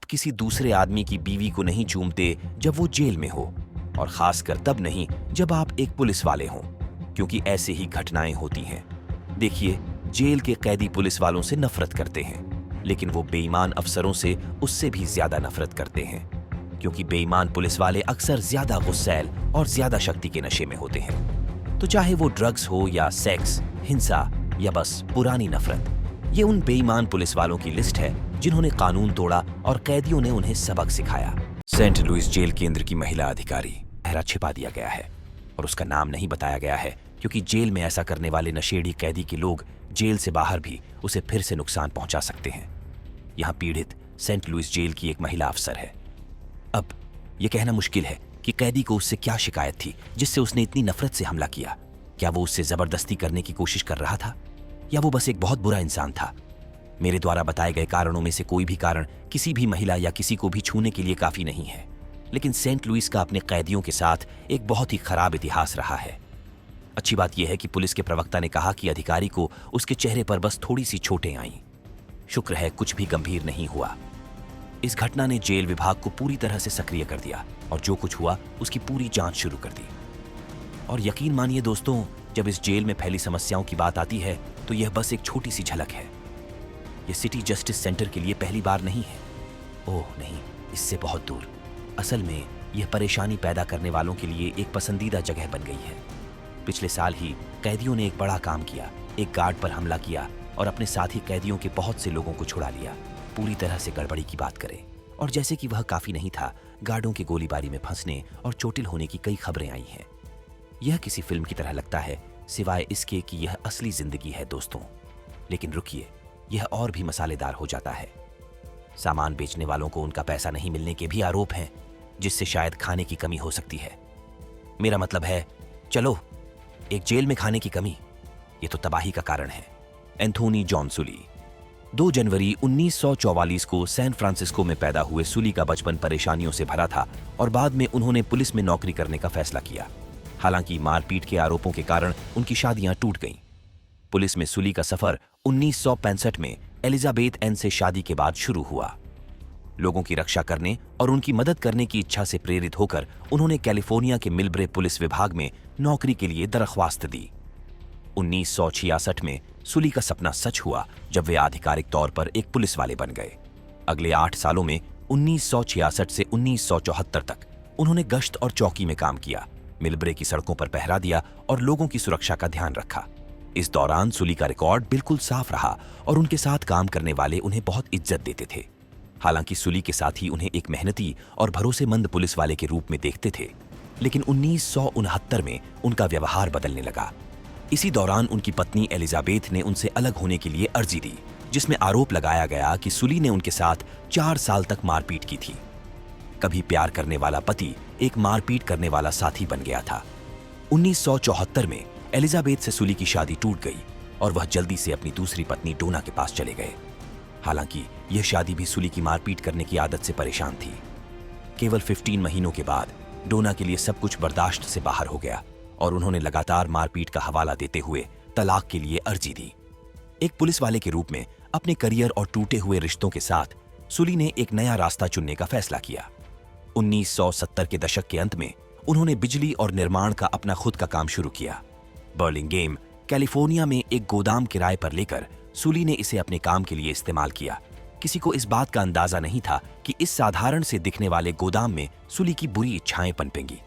किसी दूसरे आदमी की बीवी को नहीं चूमते जब वो जेल में हो, और खासकर तब नहीं जब आप एक पुलिस वाले हों, क्योंकि ऐसे ही घटनाएं होती हैं। देखिए, जेल के कैदी पुलिस वालों से नफरत करते हैं, लेकिन वो बेईमान अफसरों से उससे भी ज्यादा नफरत करते हैं, क्योंकि बेईमान पुलिस वाले अक्सर ज्यादा गुस्सैल और ज्यादा शक्ति के नशे में होते हैं। तो चाहे वो ड्रग्स हो या सेक्स, हिंसा या बस पुरानी नफरत, ये उन बेईमान पुलिस वालों की लिस्ट है जिन्होंने कानून तोड़ा और कैदियों ने उन्हें सबक सिखाया। सेंट लुइस जेल केंद्र की महिला अधिकारी चेहरा छिपा दिया गया है और उसका नाम नहीं बताया गया है, क्योंकि जेल में ऐसा करने वाले नशेड़ी कैदी के लोग जेल से बाहर भी उसे फिर से नुकसान पहुंचा सकते हैं। यहां पीड़ित सेंट लुइस जेल की एक महिला अफसर है। अब यह कहना मुश्किल है कि कैदी को उससे क्या शिकायत थी जिससे उसने इतनी नफरत से हमला किया। क्या वो उससे जबरदस्ती करने की कोशिश कर रहा था, या वो बस एक बहुत बुरा इंसान था? मेरे द्वारा बताए गए कारणों में से कोई भी कारण किसी भी महिला या किसी को भी छूने के लिए काफी नहीं है, लेकिन सेंट लुइस का अपने कैदियों के साथ एक बहुत ही खराब इतिहास रहा है। अच्छी बात यह है कि पुलिस के प्रवक्ता ने कहा कि अधिकारी को उसके चेहरे पर बस थोड़ी सी चोटें आईं। शुक्र है कुछ भी गंभीर नहीं हुआ। इस घटना ने जेल विभाग को पूरी तरह से सक्रिय कर दिया और जो कुछ हुआ उसकी पूरी जांच शुरू कर दी। और यकीन मानिए दोस्तों, जब इस जेल में फैली समस्याओं की बात आती है तो यह बस एक छोटी सी झलक है। यह सिटी जस्टिस सेंटर के लिए पहली बार नहीं है। ओह नहीं, इससे बहुत दूर। असल में यह परेशानी पैदा करने वालों के लिए एक पसंदीदा जगह बन गई है। पिछले साल ही कैदियों ने एक बड़ा काम किया, एक गार्ड पर हमला किया और अपने साथी कैदियों के बहुत से लोगों को छुड़ा लिया। पूरी तरह से गड़बड़ी की बात करें, और जैसे कि वह काफी नहीं था, गार्डों के गोलीबारी में फंसने और चोटिल होने की कई खबरें आई हैं। यह किसी फिल्म की तरह लगता है, सिवाय इसके कि यह असली जिंदगी है दोस्तों। लेकिन रुकिए, यह और भी मसालेदार हो जाता है। सामान बेचने वालों को उनका पैसा नहीं मिलने के भी आरोप हैं, जिससे शायद खाने की कमी हो सकती है। मेरा मतलब है, चलो, एक जेल में खाने की कमी, यह तो तबाही का कारण है। एंथोनी जॉन सुली। 2 जनवरी 1944 को सैन फ्रांसिस्को में पैदा हुए सुली का बचपन परेशानियों से भरा था और बाद में उन्होंने पुलिस में नौकरी करने का फैसला किया। हालांकि मारपीट के आरोपों के कारण उनकी शादियां टूट गईं। पुलिस में सुली का सफर 1965 में एलिजाबेथ एन से शादी के बाद शुरू हुआ। लोगों की रक्षा करने और उनकी मदद करने की इच्छा से प्रेरित होकर उन्होंने कैलिफोर्निया के मिलब्रे पुलिस विभाग में नौकरी के लिए दरख्वास्त दी। 1966 में सुली का सपना सच हुआ जब वे आधिकारिक तौर पर एक पुलिस वाले बन गए। अगले 8 सालों में 1966 से 1974 तक उन्होंने गश्त और चौकी में काम किया, मिलब्रे की सड़कों पर पहरा दिया और लोगों की सुरक्षा का ध्यान रखा। इस दौरान सुली का रिकॉर्ड बिल्कुल साफ रहा और उनके साथ काम करने वाले उन्हें बहुत इज्जत देते थे। हालांकि सुली के साथी उन्हें एक मेहनती और भरोसेमंद पुलिस वाले के रूप में देखते थे, लेकिन 1969 में उनका व्यवहार बदलने लगा। इसी दौरान उनकी पत्नी एलिजाबेथ ने उनसे अलग होने के लिए अर्जी दी, जिसमें आरोप लगाया गया कि सुली ने उनके साथ 4 साल तक मारपीट की थी। कभी प्यार करने वाला पति एक मारपीट करने वाला साथी बन गया था। 1974 में एलिजाबेथ से सुली की शादी टूट गई और वह जल्दी से अपनी दूसरी पत्नी डोना के पास चले गए। हालांकि यह शादी भी सुली की मारपीट करने की आदत से परेशान थी। केवल 15 महीनों के बाद डोना के लिए सब कुछ बर्दाश्त से बाहर हो गया और उन्होंने लगातार मारपीट का हवाला देते हुए तलाक के लिए अर्जी दी। एक पुलिस वाले के रूप में अपने करियर और टूटे हुए रिश्तों के साथ सुली ने एक नया रास्ता चुनने का फैसला किया। 1970 के दशक के अंत में उन्होंने बिजली और निर्माण का अपना खुद का काम शुरू किया। बर्लिंगहेम, कैलिफोर्निया में एक गोदाम किराए पर लेकर सुली ने इसे अपने काम के लिए इस्तेमाल किया। किसी को इस बात का अंदाजा नहीं था कि इस साधारण से दिखने वाले गोदाम में सुली की बुरी इच्छाएं पनपेंगी।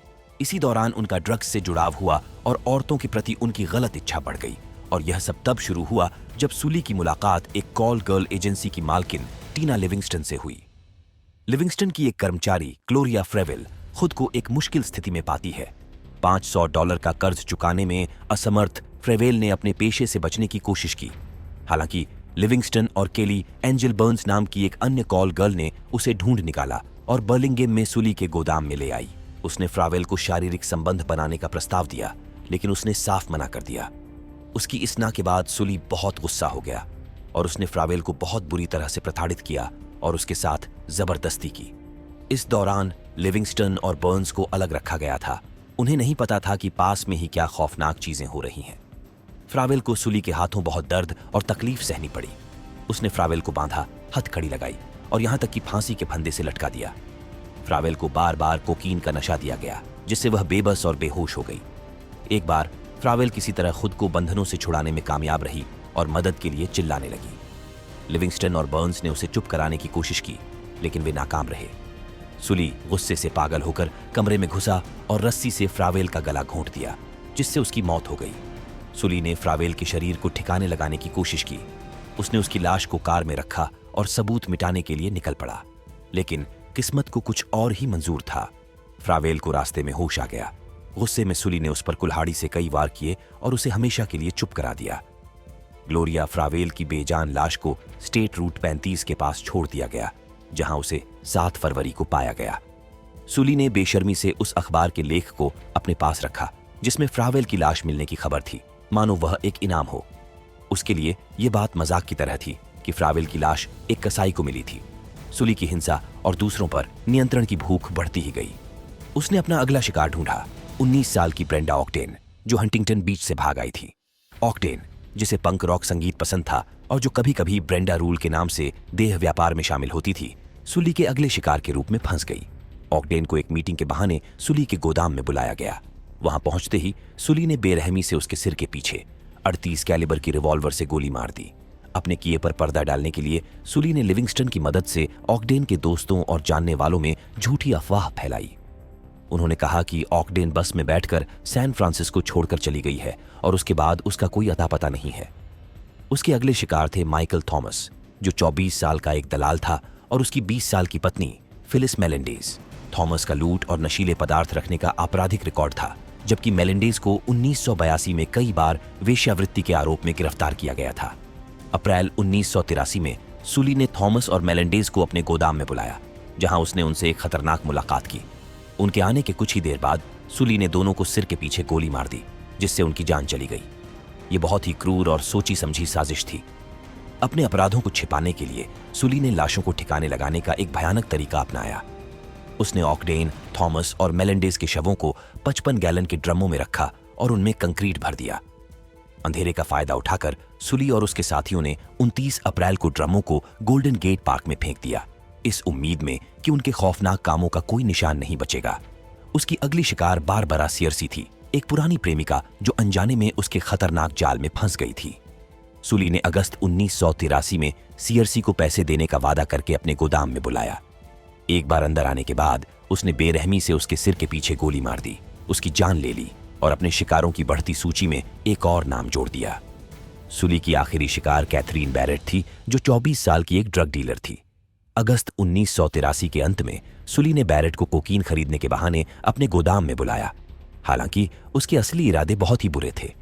इसी दौरान उनका ड्रग्स से जुड़ाव हुआ और औरतों के प्रति उनकी गलत इच्छा बढ़ गई, और यह सब तब शुरू हुआ जब सुली की मुलाकात एक कॉल गर्ल एजेंसी की मालकिन टीना लिविंगस्टन से हुई। लिविंगस्टन की एक कर्मचारी ग्लोरिया फ्रेवेल खुद को एक मुश्किल स्थिति में पाती है। $500 का कर्ज चुकाने में असमर्थ फ्रेवेल ने अपने पेशे से बचने की कोशिश की। हालांकि लिविंगस्टन और केली एंजल बर्न्स नाम की एक अन्य कॉल गर्ल ने उसे ढूंढ निकाला और बर्लिंगहेम में सुली के गोदाम में ले आई। उसने फ्रावेल को शारीरिक संबंध बनाने का प्रस्ताव दिया, लेकिन उसने साफ मना कर दिया। उसकी इस ना के बाद सुली बहुत गुस्सा हो गया और उसने फ्रावेल को बहुत बुरी तरह से प्रताड़ित किया और उसके साथ जबरदस्ती की। इस दौरान लिविंगस्टन और बर्न्स को अलग रखा गया था। उन्हें नहीं पता था कि पास में ही क्या खौफनाक चीजें हो रही हैं। फ्रावेल को सुली के हाथों बहुत दर्द और तकलीफ सहनी पड़ी। उसने फ्रावेल को बांधा, हथकड़ी लगाई और यहाँ तक कि फांसी के फंदे से लटका दिया। फ्रावेल को बार बार कोकीन का नशा दिया गया, जिससे वह बेबस और बेहोश हो गई। एक बार फ्रावेल किसी तरह खुद को बंधनों से छुड़ाने में कामयाब रही और मदद के लिए चिल्लाने लगी। लिविंगस्टन और बर्न्स ने उसे चुप कराने की कोशिश की, लेकिन वे नाकाम रहे। सुली गुस्से से पागल होकर कमरे में घुसा और रस्सी से फ्रावेल का गला घोंट दिया, जिससे उसकी मौत हो गई। सुली ने फ्रावेल के शरीर को ठिकाने लगाने की कोशिश की। उसने उसकी लाश को कार में रखा और सबूत मिटाने के लिए निकल पड़ा, लेकिन किस्मत को कुछ और ही मंजूर था। फ्रावेल को रास्ते में होश आ गया। गुस्से में सुली ने उस पर कुल्हाड़ी से कई वार किए और उसे हमेशा के लिए चुप करा दिया। ग्लोरिया फ्रावेल की बेजान लाश को स्टेट रूट 35 के पास छोड़ दिया गया, जहां उसे 7 फरवरी को पाया गया। सुली ने बेशर्मी से उस अखबार के लेख को अपने पास रखा जिसमें फ्रावेल की लाश मिलने की खबर थी, मानो वह एक इनाम हो। उसके लिए यह बात मजाक की तरह थी कि फ्रावेल की लाश एक कसाई को मिली थी। सुली की हिंसा और दूसरों पर नियंत्रण की भूख बढ़ती ही गई। उसने अपना अगला शिकार ढूंढा, 19 साल की ब्रेंडा ऑक्टेन, जो हंटिंगटन बीच से भाग आई थी। ऑक्टेन, जिसे पंक रॉक संगीत पसंद था और जो कभी कभी ब्रेंडा रूल के नाम से देह व्यापार में शामिल होती थी, सुली के अगले शिकार के रूप में फंस गई। ऑक्टेन को एक मीटिंग के बहाने सुली के गोदाम में बुलाया गया। वहां पहुंचते ही सुली ने बेरहमी से उसके सिर के पीछे 38 कैलिबर की रिवॉल्वर से गोली मार दी। अपने किए पर पर्दा डालने के लिए सुली ने लिविंगस्टन की मदद से ऑक्टेन के दोस्तों और जानने वालों में झूठी अफवाह फैलाई। उन्होंने कहा कि ऑक्टेन बस में बैठकर सैन फ्रांसिस्को छोड़कर चली गई है और उसके बाद उसका कोई अता पता नहीं है। उसके अगले शिकार थे माइकल थॉमस, जो 24 साल का एक दलाल था, और उसकी 20 साल की पत्नी फिलिस मेलेंडेज। थॉमस का लूट और नशीले पदार्थ रखने का आपराधिक रिकॉर्ड था, जबकि मेलेंडेज को 1982 में कई बार वेश्यावृत्ति के आरोप में गिरफ्तार किया गया था। अप्रैल 1983 में सुली ने थॉमस और मेलेंडेज को अपने गोदाम में बुलाया, जहां उसने उनसे एक खतरनाक मुलाकात की। उनके आने के कुछ ही देर बाद सुली ने दोनों को सिर के पीछे गोली मार दी, जिससे उनकी जान चली गई। ये बहुत ही क्रूर और सोची समझी साजिश थी। अपने अपराधों को छिपाने के लिए सुली ने लाशों को ठिकाने लगाने का एक भयानक तरीका अपनाया। उसने ऑक्टेन, थॉमस और मेलेंडेज के शवों को 55 गैलन के ड्रमों में रखा और उनमें कंक्रीट भर दिया। अंधेरे का फायदा उठाकर सुली और उसके साथियों ने 29 अप्रैल को ड्रमों को गोल्डन गेट पार्क में फेंक दिया, इस उम्मीद में कि उनके खौफनाक कामों का कोई निशान नहीं बचेगा। उसकी अगली शिकार बारबरा सीयरसी थी, एक पुरानी प्रेमिका जो अनजाने में उसके खतरनाक जाल में फंस गई थी। सुली ने अगस्त 1983 में सीयरसी को पैसे देने का वादा करके अपने गोदाम में बुलाया। एक बार अंदर आने के बाद उसने बेरहमी से उसके सिर के पीछे गोली मार दी, उसकी जान ले ली और अपने शिकारों की बढ़ती सूची में एक और नाम जोड़ दिया। सुली की आखिरी शिकार कैथरीन बैरेट थी, जो 24 साल की एक ड्रग डीलर थी। अगस्त 1983 के अंत में सुली ने बैरेट को कोकीन खरीदने के बहाने अपने गोदाम में बुलाया। हालांकि उसके असली इरादे बहुत ही बुरे थे।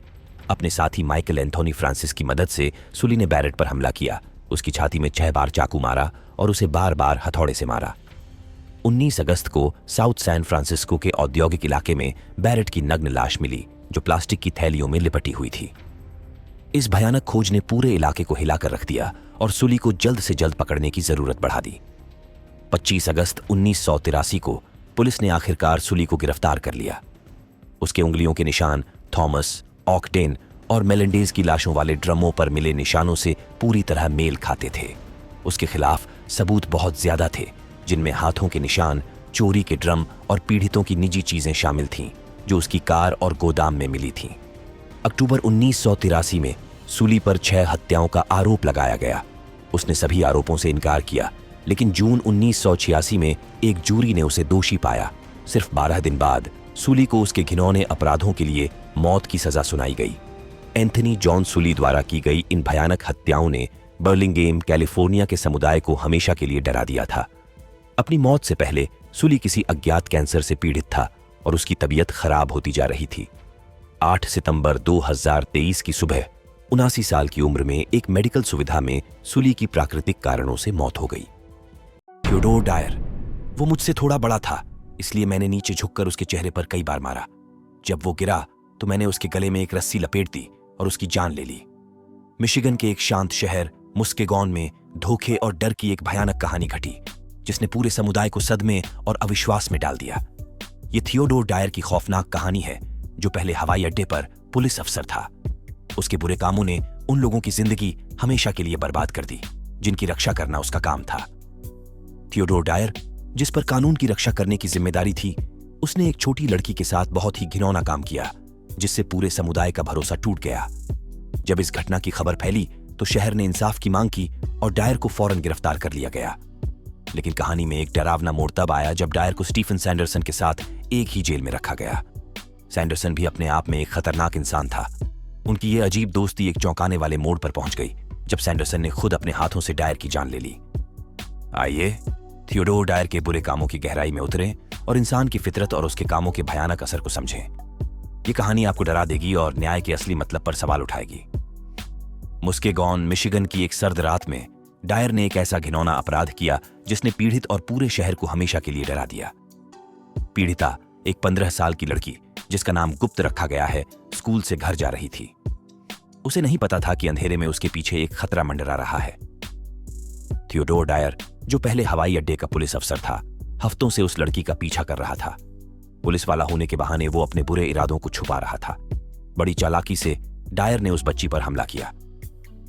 अपने साथी माइकल एंथोनी फ्रांसिस की मदद से सुली ने बैरेट पर हमला किया, उसकी छाती में 6 बार चाकू मारा और उसे बार बार हथौड़े से मारा। 19 अगस्त को साउथ सैन फ्रांसिस्को के औद्योगिक इलाके में बैरेट की नग्न लाश मिली, जो प्लास्टिक की थैलियों में लिपटी हुई थी। इस भयानक खोज ने पूरे इलाके को हिलाकर रख दिया और सुली को जल्द से जल्द पकड़ने की जरूरत बढ़ा दी। 25 अगस्त 1983 को पुलिस ने आखिरकार सुली को गिरफ्तार कर लिया। उसके उंगलियों के निशान थॉमस, ऑक्टेन और मेलेंडेज की लाशों वाले ड्रमों पर मिले निशानों से पूरी तरह मेल खाते थे। उसके खिलाफ सबूत बहुत ज्यादा थे, जिनमें हाथों के निशान, चोरी के ड्रम और पीड़ितों की निजी चीजें शामिल थीं, जो उसकी कार और गोदाम में मिली थीं। अक्टूबर 1983 में सुली पर 6 हत्याओं का आरोप लगाया गया। उसने सभी आरोपों से इनकार किया, लेकिन जून 1986 में एक जूरी ने उसे दोषी पाया। सिर्फ 12 दिन बाद सुली को उसके घिनौने अपराधों के लिए मौत की सजा सुनाई गई। एंथनी जॉन सुली द्वारा की गई इन भयानक हत्याओं ने बर्लिंगहेम, कैलिफोर्निया के समुदाय को हमेशा के लिए डरा दिया था। अपनी मौत से पहले सुली किसी अज्ञात कैंसर से पीड़ित था और उसकी तबीयत खराब होती जा रही थी। 8 सितंबर 2023 की सुबह 79 साल की उम्र में एक मेडिकल सुविधा में सुली की प्राकृतिक कारणों से मौत हो गई। थियोडोर डायर, वो मुझसे थोड़ा बड़ा था, इसलिए मैंने नीचे झुककर उसके चेहरे पर कई बार मारा। जब वो गिरा तो मैंने उसके गले में एक रस्सी लपेट दी और उसकी जान ले ली। मिशिगन के एक शांत शहर मुस्केगॉन में धोखे और डर की एक भयानक कहानी घटी, जिसने पूरे समुदाय को सदमे और अविश्वास में डाल दिया। ये थियोडोर डायर की खौफनाक कहानी है, जो पहले हवाई अड्डे पर पुलिस अफसर था। उसके बुरे कामों ने उन लोगों की जिंदगी हमेशा के लिए बर्बाद कर दी, जिनकी रक्षा करना उसका काम था। थियोडोर डायर, जिस पर कानून की रक्षा करने की जिम्मेदारी थी, उसने एक छोटी लड़की के साथ बहुत ही घिनौना काम किया, जिससे पूरे समुदाय का भरोसा टूट गया। जब इस घटना की खबर फैली तो शहर ने इंसाफ की मांग की और डायर को फौरन गिरफ्तार कर लिया गया। लेकिन कहानी में एक डरावना मोड़ तब आया जब डायर को स्टीफन सैंडरसन के साथ एक ही जेल में रखा गया। सैंडरसन भी अपने आप में एक खतरनाक इंसान था। उनकी ये अजीब दोस्ती एक चौंकाने वाले मोड़ पर पहुंच गई जब सैंडरसन ने खुद अपने हाथों से डायर की जान ले ली। आइए थियोडोर डायर के बुरे कामों की गहराई में उतरें और इंसान की फितरत और उसके कामों के भयानक असर को समझें। ये कहानी आपको डरा देगी और न्याय के असली मतलब पर सवाल उठाएगी। मुस्केगॉन, मिशिगन की एक सर्द रात में डायर ने एक ऐसा घिनौना अपराध किया जिसने पीड़ित और पूरे शहर को हमेशा के लिए डरा दिया। पीड़िता, एक 15 साल की लड़की जिसका नाम गुप्त रखा गया है, स्कूल से घर जा रही थी। उसे नहीं पता था कि अंधेरे में उसके पीछे एक खतरा मंडरा रहा है। थियोडोर डायर, जो पहले हवाई अड्डे का पुलिस अफसर था, हफ्तों से उस लड़की का पीछा कर रहा था। पुलिस वाला होने के बहाने वो अपने बुरे इरादों को छुपा रहा था। बड़ी चालाकी से डायर ने उस बच्ची पर हमला किया।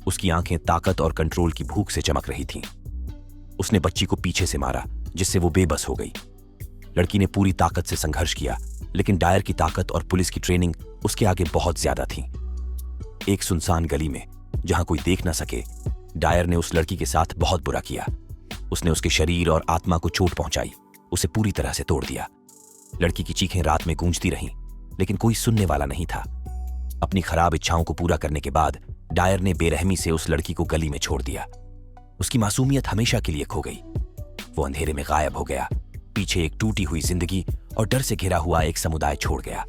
उसकी आंखें ताकत और कंट्रोल की भूख से चमक रही थीं। उसने बच्ची को पीछे से मारा, जिससे वो बेबस हो गई। लड़की ने पूरी ताकत से संघर्ष किया, लेकिन डायर की ताकत और पुलिस की ट्रेनिंग उसके आगे बहुत ज्यादा थी। एक सुनसान गली में, जहां कोई देख न सके, डायर ने उस लड़की के साथ बहुत बुरा किया। उसने उसके शरीर और आत्मा को चोट पहुंचाई, उसे पूरी तरह से तोड़ दिया। लड़की की चीखें रात में गूंजती रहीं, लेकिन कोई सुनने वाला नहीं था। अपनी खराब इच्छाओं को पूरा करने के बाद डायर ने बेरहमी से उस लड़की को गली में छोड़ दिया। उसकी मासूमियत हमेशा के लिए खो गई। वो अंधेरे में गायब हो गया, पीछे एक टूटी हुई जिंदगी और डर से घिरा हुआ एक समुदाय छोड़ गया।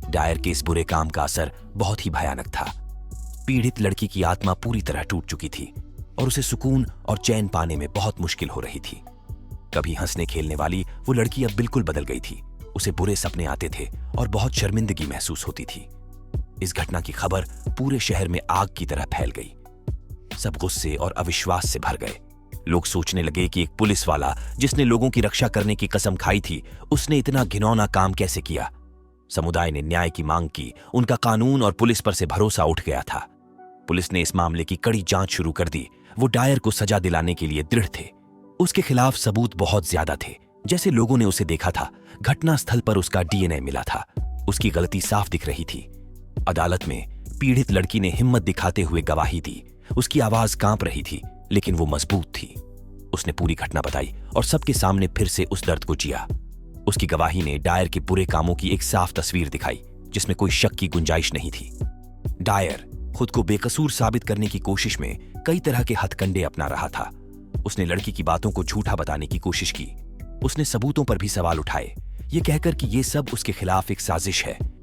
डायर के इस बुरे काम का असर बहुत ही भयानक था। पीड़ित लड़की की आत्मा पूरी तरह टूट चुकी थी और उसे सुकून और चैन पाने में बहुत मुश्किल हो रही थी। कभी हंसने खेलने वाली वो लड़की अब बिल्कुल बदल गई थी। उसे बुरे सपने आते थे और बहुत शर्मिंदगी महसूस होती थी। इस घटना की खबर पूरे शहर में आग की तरह फैल गई। सब गुस्से और अविश्वास से भर गए। लोग सोचने लगे कि एक पुलिस वाला जिसने लोगों की रक्षा करने की कसम खाई थी, उसने इतना घिनौना काम कैसे किया। समुदाय ने न्याय की मांग की। उनका कानून और पुलिस पर से भरोसा उठ गया था। पुलिस ने इस मामले की कड़ी जांच शुरू कर दी। वो डायर को सजा दिलाने के लिए दृढ़ थे। उसके खिलाफ सबूत बहुत ज्यादा थे। जैसे लोगों ने उसे देखा था, घटना स्थल पर उसका डीएनए मिला था। उसकी गलती साफ दिख रही थी। अदालत में पीड़ित लड़की ने हिम्मत दिखाते हुए गवाही दी। उसकी आवाज कांप रही थी, लेकिन वो मजबूत थी। उसने पूरी घटना बताई और सबके सामने फिर से उस दर्द को जिया। उसकी गवाही ने डायर के बुरे कामों की एक साफ तस्वीर दिखाई, जिसमें कोई शक की गुंजाइश नहीं थी। डायर खुद को बेकसूर साबित करने की कोशिश में कई तरह के हथकंडे अपना रहा था। उसने लड़की की बातों को झूठा बताने की कोशिश की। उसने सबूतों पर भी सवाल उठाए, ये कहकर कि ये सब उसके खिलाफ एक साजिश है।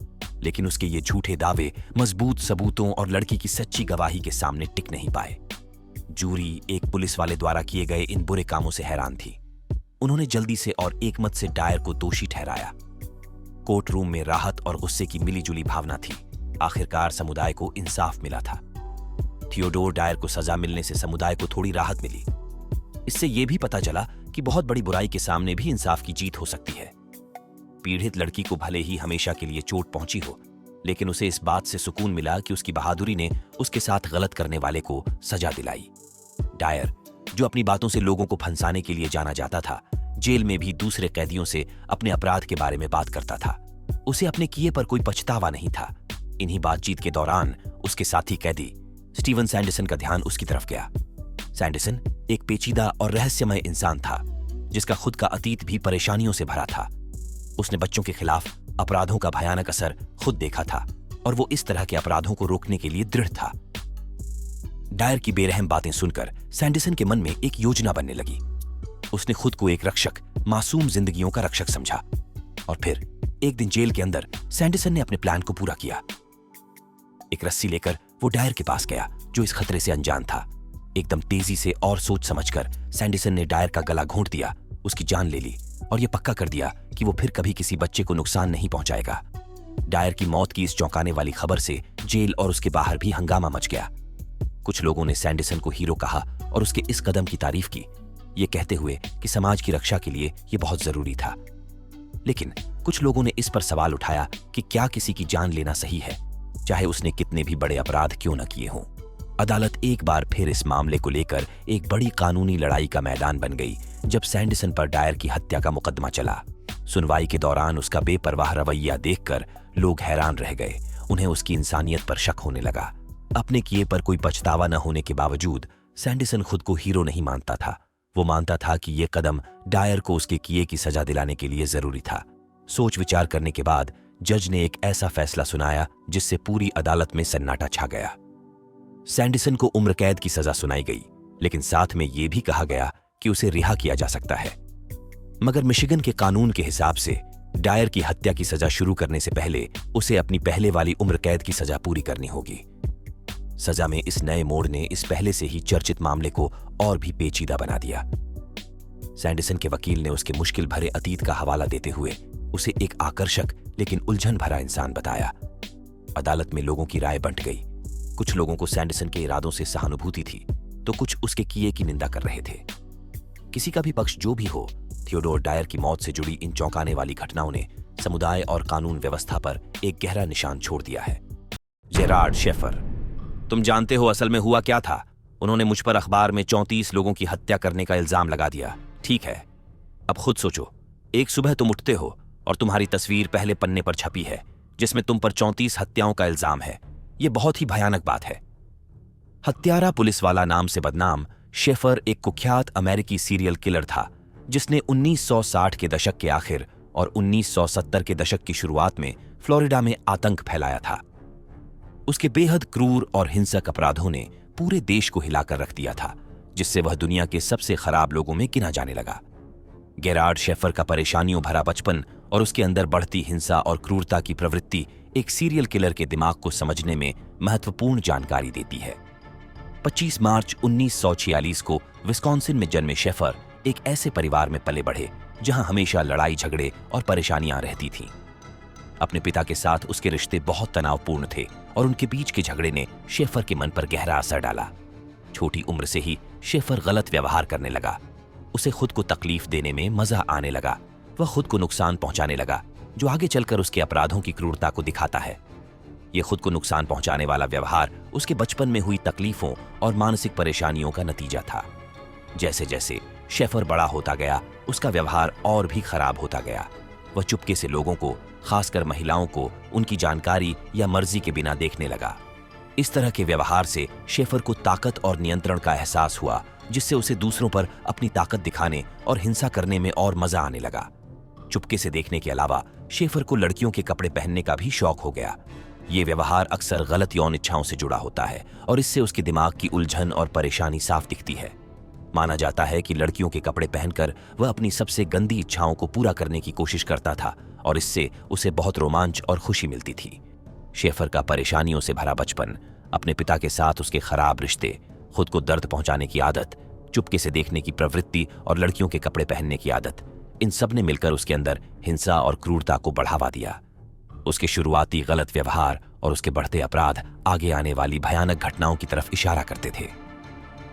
लेकिन उसके ये झूठे दावे मजबूत सबूतों और लड़की की सच्ची गवाही के सामने टिक नहीं पाए। जूरी एक पुलिस वाले द्वारा किए गए इन बुरे कामों से हैरान थी। उन्होंने जल्दी से और एकमत से डायर को दोषी ठहराया। कोर्ट रूम में राहत और गुस्से की मिलीजुली भावना थी। आखिरकार समुदाय को इंसाफ मिला था। थियोडोर डायर को सजा मिलने से समुदाय को थोड़ी राहत मिली। इससे यह भी पता चला कि बहुत बड़ी बुराई के सामने भी इंसाफ की जीत हो सकती है। पीड़ित लड़की को भले ही हमेशा के लिए चोट पहुंची हो, लेकिन उसे इस बात से सुकून मिला कि उसकी बहादुरी ने उसके साथ गलत करने वाले को सजा दिलाई। डायर, जो अपनी बातों से लोगों को फंसाने के लिए जाना जाता था, जेल में भी दूसरे कैदियों से अपने अपराध के बारे में बात करता था। उसे अपने किए पर कोई पछतावा नहीं था। इन्हीं बातचीत के दौरान उसके साथी कैदी स्टीवन सैंडरसन का ध्यान उसकी तरफ गया। सैंडरसन एक पेचीदा और रहस्यमय इंसान था, जिसका खुद का अतीत भी परेशानियों से भरा था। उसने बच्चों के खिलाफ अपराधों का भयानक असर खुद देखा था और वो इस तरह के अपराधों को रोकने के लिए दृढ़ था। डायर की बेरहम बातें सुनकर सैंडरसन के मन में एक योजना बनने लगी। उसने खुद को एक रक्षक, मासूम जिंदगियों का रक्षक समझा। और फिर एक दिन जेल के अंदर सैंडरसन ने अपने प्लान को पूरा किया। एक रस्सी लेकर वो डायर के पास गया, जो इस खतरे से अनजान था। एकदम तेजी से और सोच समझकर सैंडरसन ने डायर का गला घोंट दिया, उसकी जान ले ली और यह पक्का कर दिया कि वो फिर कभी किसी बच्चे को नुकसान नहीं पहुंचाएगा। डायर की मौत की इस चौंकाने वाली खबर से जेल और उसके बाहर भी हंगामा मच गया। कुछ लोगों ने सैंडरसन को हीरो कहा और उसके इस कदम की तारीफ की, ये कहते हुए कि समाज की रक्षा के लिए यह बहुत जरूरी था। लेकिन कुछ लोगों ने इस पर सवाल उठाया कि क्या किसी की जान लेना सही है, चाहे उसने कितने भी बड़े अपराध क्यों न किए हों। अदालत एक बार फिर इस मामले को लेकर एक बड़ी कानूनी लड़ाई का मैदान बन गई, जब सैंडरसन पर डायर की हत्या का मुकदमा चला। सुनवाई के दौरान उसका बेपरवाह रवैया देखकर लोग हैरान रह गए। उन्हें उसकी इंसानियत पर शक होने लगा। अपने किए पर कोई पछतावा न होने के बावजूद सैंडरसन खुद को हीरो नहीं मानता था। वो मानता था कि ये कदम डायर को उसके किए की सजा दिलाने के लिए जरूरी था। सोच विचार करने के बाद जज ने एक ऐसा फैसला सुनाया जिससे पूरी अदालत में सन्नाटा छा गया। सैंडरसन को उम्र कैद की सजा सुनाई गई, लेकिन साथ में यह भी कहा गया कि उसे रिहा किया जा सकता है। मगर मिशिगन के कानून के हिसाब से डायर की हत्या की सजा शुरू करने से पहले उसे अपनी पहले वाली उम्र कैद की सजा पूरी करनी होगी। सजा में इस नए मोड़ ने इस पहले से ही चर्चित मामले को और भी पेचीदा बना दिया। सैंडरसन के वकील ने उसके मुश्किल भरे अतीत का हवाला देते हुए उसे एक आकर्षक लेकिन उलझन भरा इंसान बताया। अदालत में लोगों की राय बंट गई। कुछ लोगों को सैंडरसन के इरादों से सहानुभूति थी, तो कुछ उसके किए की निंदा कर रहे थे। किसी का भी पक्ष जो भी हो, थियोडोर डायर की मौत से जुड़ी इन चौंकाने वाली घटनाओं ने समुदाय और कानून व्यवस्था पर एक गहरा निशान छोड़ दिया है। जेरार्ड शेफर, तुम जानते हो असल में हुआ क्या था? उन्होंने मुझ पर अखबार में 34 लोगों की हत्या करने का इल्जाम लगा दिया। ठीक है, अब खुद सोचो, एक सुबह तुम उठते हो और तुम्हारी तस्वीर पहले पन्ने पर छपी है जिसमें तुम पर 34 हत्याओं का इल्जाम है। यह बहुत ही भयानक बात है। हत्यारा पुलिस वाला नाम से बदनाम शेफर एक कुख्यात अमेरिकी सीरियल किलर था जिसने 1960 के दशक के आखिर और 1970 के दशक की शुरुआत में फ्लोरिडा में आतंक फैलाया था। उसके बेहद क्रूर और हिंसक अपराधों ने पूरे देश को हिलाकर रख दिया था, जिससे वह दुनिया के सबसे खराब लोगों में गिना जाने लगा। गेरार्ड शेफर का परेशानियों भरा बचपन और उसके अंदर बढ़ती हिंसा और क्रूरता की प्रवृत्ति एक सीरियल किलर के दिमाग को समझने में महत्वपूर्ण जानकारी देती है। 25 मार्च 1946 को विस्कॉन्सिन में जन्मे शेफर एक ऐसे परिवार में पले बढ़े जहां हमेशा लड़ाई झगड़े और परेशानियां रहती थीं। अपने पिता के साथ उसके रिश्ते बहुत तनावपूर्ण थे और उनके बीच के झगड़े ने शेफर के मन पर गहरा असर डाला। छोटी उम्र से ही शेफर गलत व्यवहार करने लगा। उसे खुद को तकलीफ देने में मजा आने लगा। वह खुद को नुकसान पहुंचाने लगा, जो आगे चलकर उसके अपराधों की क्रूरता को दिखाता है। यह खुद को नुकसान पहुंचाने वाला व्यवहार उसके बचपन में हुई तकलीफों और मानसिक परेशानियों का नतीजा था। जैसे जैसे शेफर बड़ा होता गया, उसका व्यवहार और भी खराब होता गया। वह चुपके से लोगों को, खासकर महिलाओं को, उनकी जानकारी या मर्जी के बिना देखने लगा। इस तरह के व्यवहार से शेफर को ताकत और नियंत्रण का एहसास हुआ, जिससे उसे दूसरों पर अपनी ताकत दिखाने और हिंसा करने में और मजा आने लगा। चुपके से देखने के अलावा शेफर को लड़कियों के कपड़े पहनने का भी शौक हो गया। ये व्यवहार अक्सर गलत यौन इच्छाओं से जुड़ा होता है और इससे उसके दिमाग की उलझन और परेशानी साफ दिखती है। माना जाता है कि लड़कियों के कपड़े पहनकर वह अपनी सबसे गंदी इच्छाओं को पूरा करने की कोशिश करता था और इससे उसे बहुत रोमांच और खुशी मिलती थी। शेफर का परेशानियों से भरा बचपन, अपने पिता के साथ उसके खराब रिश्ते, खुद को दर्द पहुंचाने की आदत, चुपके से देखने की प्रवृत्ति और लड़कियों के कपड़े पहनने की आदत, इन सब ने मिलकर उसके अंदर हिंसा और क्रूरता को बढ़ावा दिया। उसके शुरुआती गलत व्यवहार और उसके बढ़ते अपराध आगे आने वाली भयानक घटनाओं की तरफ इशारा करते थे।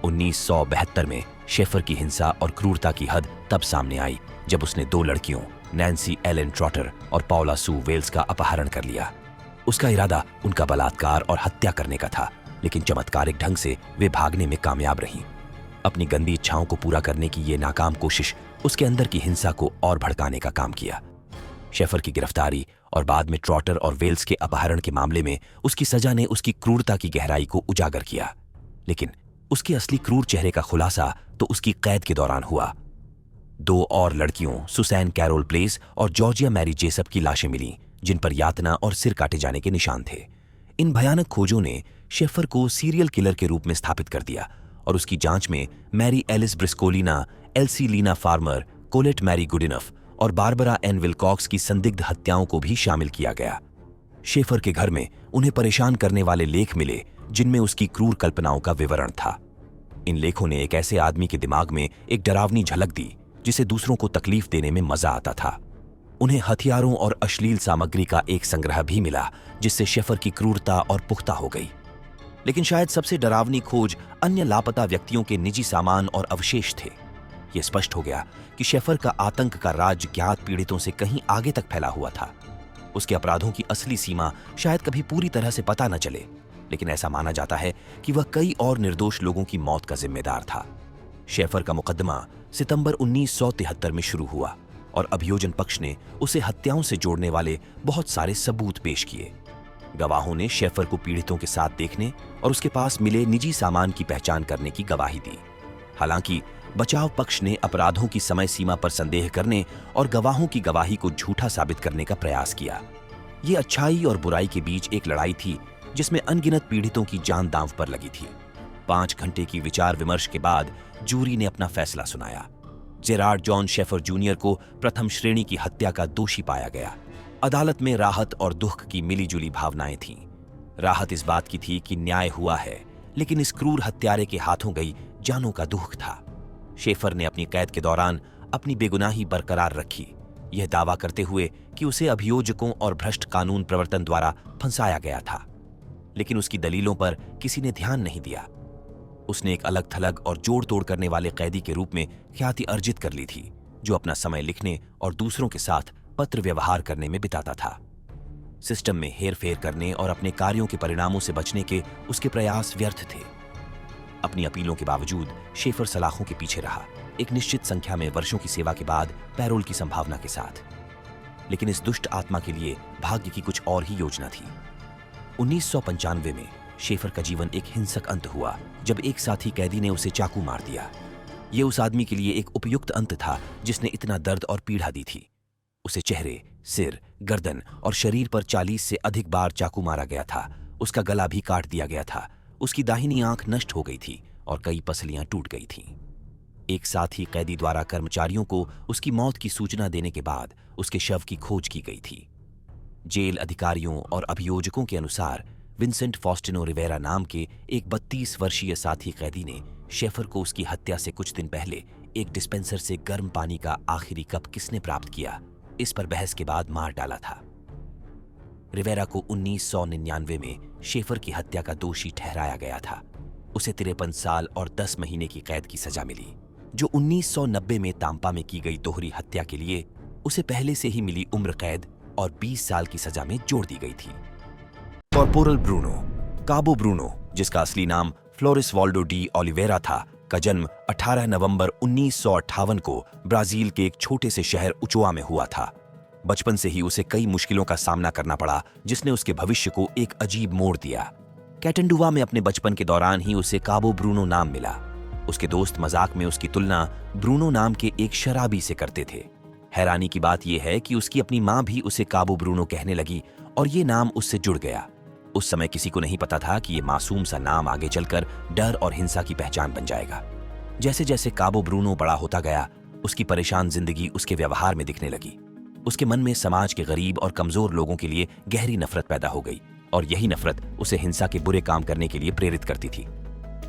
1972 में शेफर की हिंसा और क्रूरता की हद तब सामने आई जब उसने 2 लड़कियों, नैन्सी एलन ट्रॉटर और पाउला सू वेल्स का अपहरण कर लिया। उसका इरादा उनका बलात्कार और हत्या करने का था, लेकिन चमत्कारिक ढंग से वे भागने में कामयाब रहीं। अपनी गंदी इच्छाओं को पूरा करने की ये नाकाम कोशिश उसके अंदर की हिंसा को और भड़काने का काम किया। शेफर की गिरफ्तारी और बाद में ट्रॉटर और वेल्स के अपहरण के मामले में उसकी सजा ने उसकी क्रूरता की गहराई को उजागर किया, लेकिन उसके असली क्रूर चेहरे का खुलासा तो उसकी कैद के दौरान हुआ। 2 और लड़कियों, सुसैन कैरोल प्लेस और जॉर्जिया मैरी जेसप की लाशें मिलीं, जिन पर यातना और सिर काटे जाने के निशान थे। इन भयानक खोजों ने शेफर को सीरियल किलर के रूप में स्थापित कर दिया और उसकी जांच में Mary Alice Briscolina, Elsie Lina Farmer, Colette Mary Goodenough और बारबरा एन विलकॉक्स की संदिग्ध हत्याओं को भी शामिल किया गया। शेफर के घर में उन्हें परेशान करने वाले लेख मिले जिनमें उसकी क्रूर कल्पनाओं का विवरण था। इन लेखों ने एक ऐसे आदमी के दिमाग में एक डरावनी झलक दी जिसे दूसरों को तकलीफ देने में मजा आता था। उन्हें हथियारों और अश्लील सामग्री का एक संग्रह भी मिला जिससे शेफर की क्रूरता और पुख्ता हो गई। लेकिन शायद सबसे डरावनी खोज अन्य लापता व्यक्तियों के निजी सामान और अवशेष थे। यह स्पष्ट हो गया कि शेफर का आतंक का राज ज्ञात पीड़ितों से कहीं आगे तक फैला हुआ था। उसके अपराधों की असली सीमा शायद कभी पूरी तरह से पता न चले, लेकिन ऐसा माना जाता है कि वह कई और निर्दोष लोगों की मौत का जिम्मेदार था। शेफर का मुकदमा सितंबर 1973 में शुरू हुआ और अभियोजन पक्ष ने उसे हत्याओं से जोड़ने वाले बहुत सारे सबूत पेश किए। गवाहों ने शेफर को पीड़ितों के साथ देखने और उसके पास मिले निजी सामान की पहचान करने की गवाही दी। हालांकि बचाव पक्ष ने अपराधों की समय सीमा पर संदेह करने और गवाहों की गवाही को झूठा साबित करने का प्रयास किया। ये अच्छाई और बुराई के बीच एक लड़ाई थी जिसमें अनगिनत पीड़ितों की जान दांव पर लगी थी। 5 घंटे की विचार विमर्श के बाद जूरी ने अपना फैसला सुनाया। जेरार्ड जॉन शेफर जूनियर को प्रथम श्रेणी की हत्या का दोषी पाया गया। अदालत में राहत और दुख की मिलीजुली भावनाएं थीं। राहत इस बात की थी कि न्याय हुआ है, लेकिन इस क्रूर हत्यारे के हाथों गई जानों का दुख था। शेफर ने अपनी कैद के दौरान अपनी बेगुनाही बरकरार रखी, यह दावा करते हुए कि उसे अभियोजकों और भ्रष्ट कानून प्रवर्तन द्वारा फंसाया गया था। लेकिन उसकी दलीलों पर किसी ने ध्यान नहीं दिया। उसने एक अलग थलग और जोड़ तोड़ करने वाले कैदी के रूप में ख्याति अर्जित कर ली थी, जो अपना समय लिखने और दूसरों के साथ पत्र व्यवहार करने में बिताता था। सिस्टम में हेरफेर करने और अपने कार्यों के परिणामों से बचने के उसके प्रयास व्यर्थ थे। अपनी अपीलों के बावजूद शेफर सलाखों के पीछे रहा, एक निश्चित संख्या में वर्षों की सेवा के बाद पैरोल की संभावना के साथ। लेकिन इस दुष्ट आत्मा के लिए भाग्य की कुछ और ही योजना थी। 1995 में शेफर का जीवन एक हिंसक अंत हुआ जब एक साथी कैदी ने उसे चाकू मार दिया। यह उस आदमी के लिए एक उपयुक्त अंत था जिसने इतना दर्द और पीड़ा दी थी। उसे चेहरे, सिर, गर्दन और शरीर पर 40 से अधिक बार चाकू मारा गया था। उसका गला भी काट दिया गया था। उसकी दाहिनी आंख नष्ट हो गई थी और कई पसलियां टूट गई थीं। एक साथी कैदी द्वारा कर्मचारियों को उसकी मौत की सूचना देने के बाद उसके शव की खोज की गई थी। जेल अधिकारियों और अभियोजकों के अनुसार विंसेंट फॉस्टिनो रिवेरा नाम के एक 32 वर्षीय साथी कैदी ने शेफर को उसकी हत्या से कुछ दिन पहले एक डिस्पेंसर से गर्म पानी का आखिरी कप किसने प्राप्त किया, इस पर बहस के बाद मार डाला था। रिवेरा को 1999 में शेफर की हत्या का दोषी ठहराया गया था। उसे 53 साल और 10 महीने की कैद की सजा मिली, जो 1990 में तांपा में की गई दोहरी हत्या के लिए उसे पहले से ही मिली उम्र कैद और 20 साल की सजा में जोड़ दी गई थी। कॉर्पोरल ब्रूनो, काबो ब्रूनो, जिसका असली नाम फ्लोरिस वाल्डो डी ओलिवेरा था, का जन्म 18 नवंबर 1958 को ब्राजील के एक छोटे से शहर उचोआ में हुआ था। बचपन से ही उसे कई मुश्किलों का सामना करना पड़ा, जिसने उसके भविष्य को एक अजीब मोड़ दिया। कैटंडुआ में अपने बचपन के दौरान ही उसे काबो ब्रूनो नाम मिला। उसके दोस्त मजाक में उसकी तुलना ब्रूनो नाम के एक शराबी से करते थे। हैरानी की बात यह है कि उसकी अपनी मां भी उसे काबो ब्रूनो कहने लगी और ये नाम उससे जुड़ गया। उस समय किसी को नहीं पता था कि ये मासूम सा नाम आगे चलकर डर और हिंसा की पहचान बन जाएगा। जैसे जैसे काबो ब्रूनो बड़ा होता गया, उसकी परेशान जिंदगी उसके व्यवहार में दिखने लगी। उसके मन में समाज के गरीब और कमजोर लोगों के लिए गहरी नफरत पैदा हो गई और यही नफरत उसे हिंसा के बुरे काम करने के लिए प्रेरित करती थी।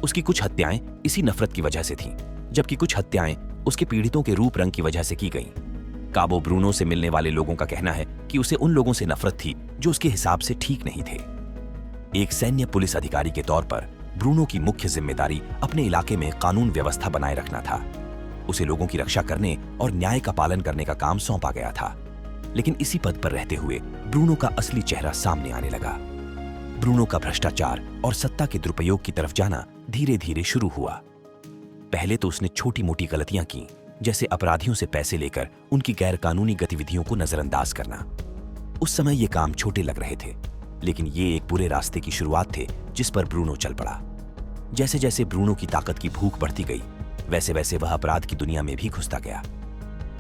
उसकी कुछ हत्याएं इसी नफरत की वजह से थीं, जबकि कुछ हत्याएं उसके पीड़ितों के रूप रंग की वजह से की गईं। काबो ब्रूनो से मिलने वाले लोगों का कहना है कि उसे उन लोगों से नफरत थी जो उसके हिसाब से ठीक नहीं थे। एक सैन्य पुलिस अधिकारी के तौर पर ब्रूनो की मुख्य जिम्मेदारी अपने इलाके में कानून व्यवस्था बनाए रखना था। उसे लोगों की रक्षा करने और न्याय का पालन करने का काम सौंपा गया था। लेकिन इसी पद पर रहते हुए ब्रूनो का असली चेहरा सामने आने लगा। ब्रूनो का भ्रष्टाचार और सत्ता के दुरुपयोग की तरफ जाना धीरे धीरे शुरू हुआ। पहले तो उसने छोटी मोटी गलतियां की, जैसे अपराधियों से पैसे लेकर उनकी गैरकानूनी गतिविधियों को नजरअंदाज करना। उस समय ये काम छोटे लग रहे थे, लेकिन ये एक बुरे रास्ते की शुरुआत थे जिस पर ब्रूनो चल पड़ा। जैसे जैसे ब्रूनो की ताकत की भूख बढ़ती गई, वैसे वैसे वह अपराध की दुनिया में भी घुसता गया।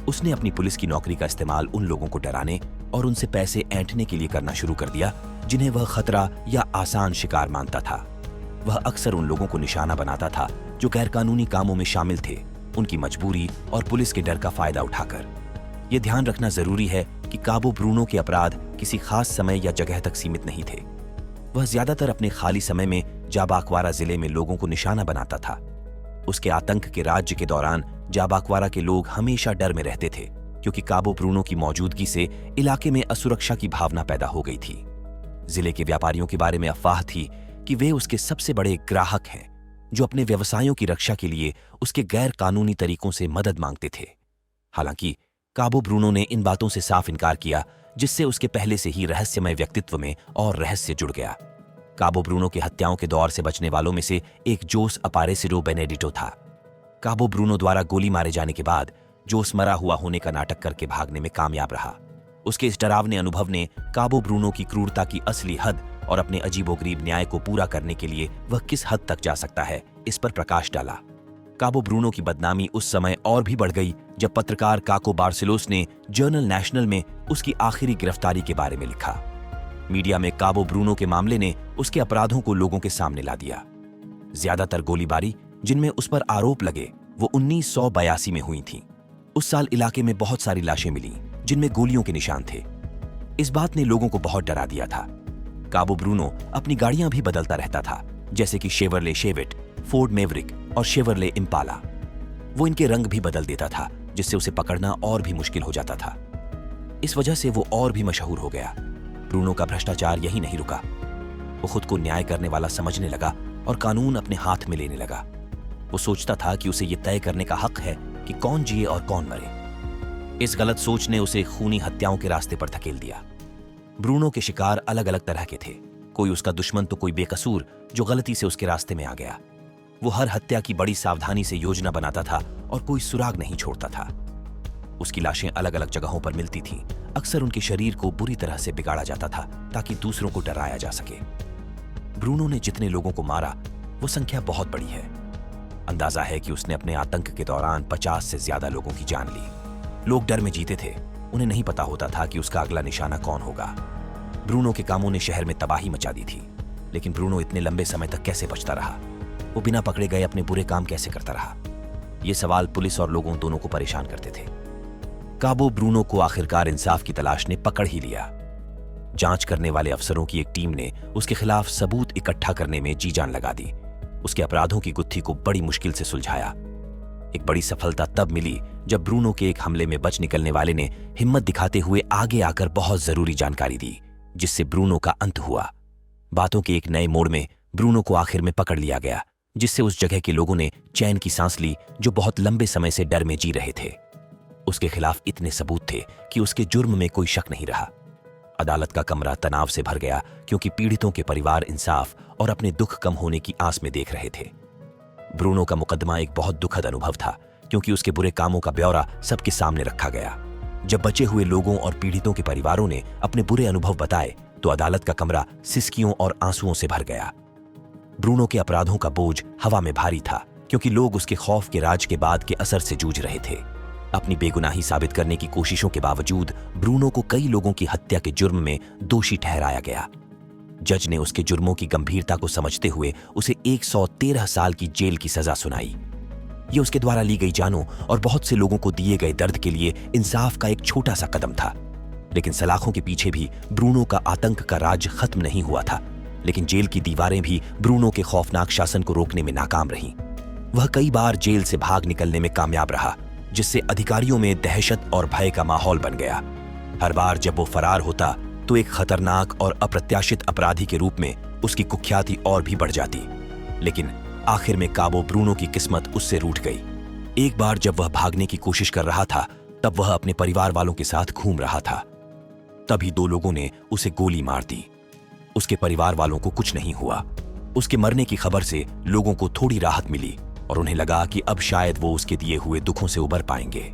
उसने अपनी पुलिस की नौकरी का इस्तेमाल उन लोगों को डराने और उनसे पैसे ऐंठने के लिए करना शुरू कर दिया जिन्हें वह खतरा या आसान शिकार मानता था। वह अक्सर उन लोगों को निशाना बनाता था जो गैरकानूनी कामों में शामिल थे, उनकी मजबूरी और पुलिस के डर का फायदा उठाकर। यह ध्यान रखना जरूरी है कि काबो ब्रूनो के अपराध किसी खास समय या जगह तक सीमित नहीं थे। वह ज्यादातर अपने खाली समय में जाबाक्वारा जिले में लोगों को निशाना बनाता था। उसके आतंक के राज्य के दौरान जाबाक्वारा के लोग हमेशा डर में रहते थे, क्योंकि काबो ब्रूनो की मौजूदगी से इलाके में असुरक्षा की भावना पैदा हो गई थी। जिले के व्यापारियों के बारे में अफवाह थी कि वे उसके सबसे बड़े ग्राहक हैं, जो अपने व्यवसायों की रक्षा के लिए उसके गैर कानूनी तरीकों से मदद मांगते थे। हालांकि काबो ब्रूनो ने इन बातों से साफ इनकार किया, जिससे उसके पहले से ही रहस्यमय व्यक्तित्व में और रहस्य जुड़ गया। काबो ब्रूनो के हत्याओं के दौर से बचने वालों में से एक जोस अपारेसिडो बेनेडिटो था। काबो ब्रूनो द्वारा गोली मारे जाने के बाद जोस मरा हुआ होने का नाटक करके भागने में कामयाब रहा। उसके इस डरावने अनुभव ने काबो ब्रूनो की क्रूरता की असली हद और अपने अजीबोगरीब न्याय को पूरा करने के लिए वह किस हद तक जा सकता है, इस पर प्रकाश डाला। काबो ब्रूनो की बदनामी उस समय और भी बढ़ गई जब पत्रकार काको बार्सिलोस ने जर्नल नेशनल में उसकी आखिरी गिरफ्तारी के बारे में लिखा। मीडिया में काबो ब्रूनो के मामले ने उसके अपराधों को लोगों के सामने ला दिया। ज्यादातर गोलीबारी जिनमें उस पर आरोप लगे वो 1982 में हुई थीं। उस साल इलाके में बहुत सारी लाशें मिली जिनमें गोलियों के निशान थे। इस बात ने लोगों को बहुत डरा दिया था। काबो ब्रूनो अपनी गाड़ियां भी बदलता रहता था, जैसे कि शेवरले शेविट, फोर्ड मेवरिक और शेवरले इम्पाला। वो इनके रंग भी बदल देता था, जिससे उसे पकड़ना और भी मुश्किल हो जाता था। इस वजह से वो और भी मशहूर हो गया। ब्रूनो का भ्रष्टाचार यही नहीं रुका। वो खुद को न्याय करने वाला समझने लगा और कानून अपने हाथ में लेने लगा। वो सोचता था कि उसे ये तय करने का हक है कि कौन जिए और कौन मरे। इस गलत सोच ने उसे खूनी हत्याओं के रास्ते पर धकेल दिया। ब्रूनो के शिकार अलग अलग तरह के थे। कोई उसका दुश्मन तो कोई बेकसूर जो गलती से उसके रास्ते में आ गया। वो हर हत्या की बड़ी सावधानी से योजना बनाता था और कोई सुराग नहीं छोड़ता था। उसकी लाशें अलग अलग जगहों पर मिलती थीं। अक्सर उनके शरीर को बुरी तरह से बिगाड़ा जाता था ताकि दूसरों को डराया जा सके। ब्रूनो ने जितने लोगों को मारा वो संख्या बहुत बड़ी है। अंदाजा है कि उसने अपने आतंक के दौरान 50 से ज्यादा लोगों की जान ली। लोग डर में जीते थे। उन्हें नहीं पता होता था कि उसका अगला निशाना कौन होगा। ब्रूनो के कामों ने शहर में तबाही मचा दी थी, लेकिन ब्रूनो इतने लंबे समय तक कैसे बचता रहा? वो बिना पकड़े गए अपने बुरे काम कैसे करता रहा? ये सवाल पुलिस और लोगों दोनों को परेशान करते थे। काबो ब्रूनो को आखिरकार इंसाफ की तलाश ने पकड़ ही लिया। जांच करने वाले अफसरों की एक टीम ने उसके खिलाफ सबूत इकट्ठा करने में जी जान लगा दी। उसके अपराधों की गुत्थी को बड़ी मुश्किल से सुलझाया। एक बड़ी सफलता तब मिली जब ब्रूनो के एक हमले में बच निकलने वाले ने हिम्मत दिखाते हुए आगे आकर बहुत जरूरी जानकारी दी, जिससे ब्रूनो का अंत हुआ। बातों के एक नए मोड़ में ब्रूनो को आखिर में पकड़ लिया गया, जिससे उस जगह के लोगों ने चैन की सांस ली जो बहुत लंबे समय से डर में जी रहे थे। उसके खिलाफ इतने सबूत थे कि उसके जुर्म में कोई शक नहीं रहा। अदालत का कमरा तनाव से भर गया क्योंकि पीड़ितों के परिवार इंसाफ और अपने दुख कम होने की आस में देख रहे थे। ब्रूनो का मुकदमा एक बहुत दुखद अनुभव था क्योंकि उसके बुरे कामों का ब्यौरा सबके सामने रखा गया। जब बचे हुए लोगों और पीड़ितों के परिवारों ने अपने बुरे अनुभव बताए तो अदालत का कमरा सिसकियों और आंसुओं से भर गया। ब्रूनो के अपराधों का बोझ हवा में भारी था क्योंकि लोग उसके खौफ के राज के बाद के असर से जूझ रहे थे। अपनी बेगुनाही साबित करने की कोशिशों के बावजूद ब्रूनो को कई लोगों की हत्या के जुर्म में दोषी ठहराया गया। जज ने उसके जुर्मों की गंभीरता को समझते हुए उसे 113 साल की जेल की सजा सुनाई। ये उसके द्वारा ली गई जानों और बहुत से लोगों को दिए गए दर्द के लिए इंसाफ का एक छोटा सा कदम था। लेकिन सलाखों के पीछे भी ब्रूनो का आतंक का राज खत्म नहीं हुआ था। लेकिन जेल की दीवारें भी ब्रूनो के खौफनाक शासन को रोकने में नाकाम रहीं। वह कई बार जेल से भाग निकलने में कामयाब रहा, जिससे अधिकारियों में दहशत और भय का माहौल बन गया। हर बार जब वो फरार होता तो एक खतरनाक और अप्रत्याशित अपराधी के रूप में उसकी कुख्याति और भी बढ़ जाती। लेकिन आखिर में काबो ब्रूनो की किस्मत उससे रूठ गई। एक बार जब वह भागने की कोशिश कर रहा था तब वह अपने परिवार वालों के साथ घूम रहा था। तभी 2 लोगों ने उसे गोली मार दी। उसके परिवार वालों को कुछ नहीं हुआ। उसके मरने की खबर से लोगों को थोड़ी राहत मिली और उन्हें लगा कि अब शायद वो उसके दिए हुए दुखों से उबर पाएंगे।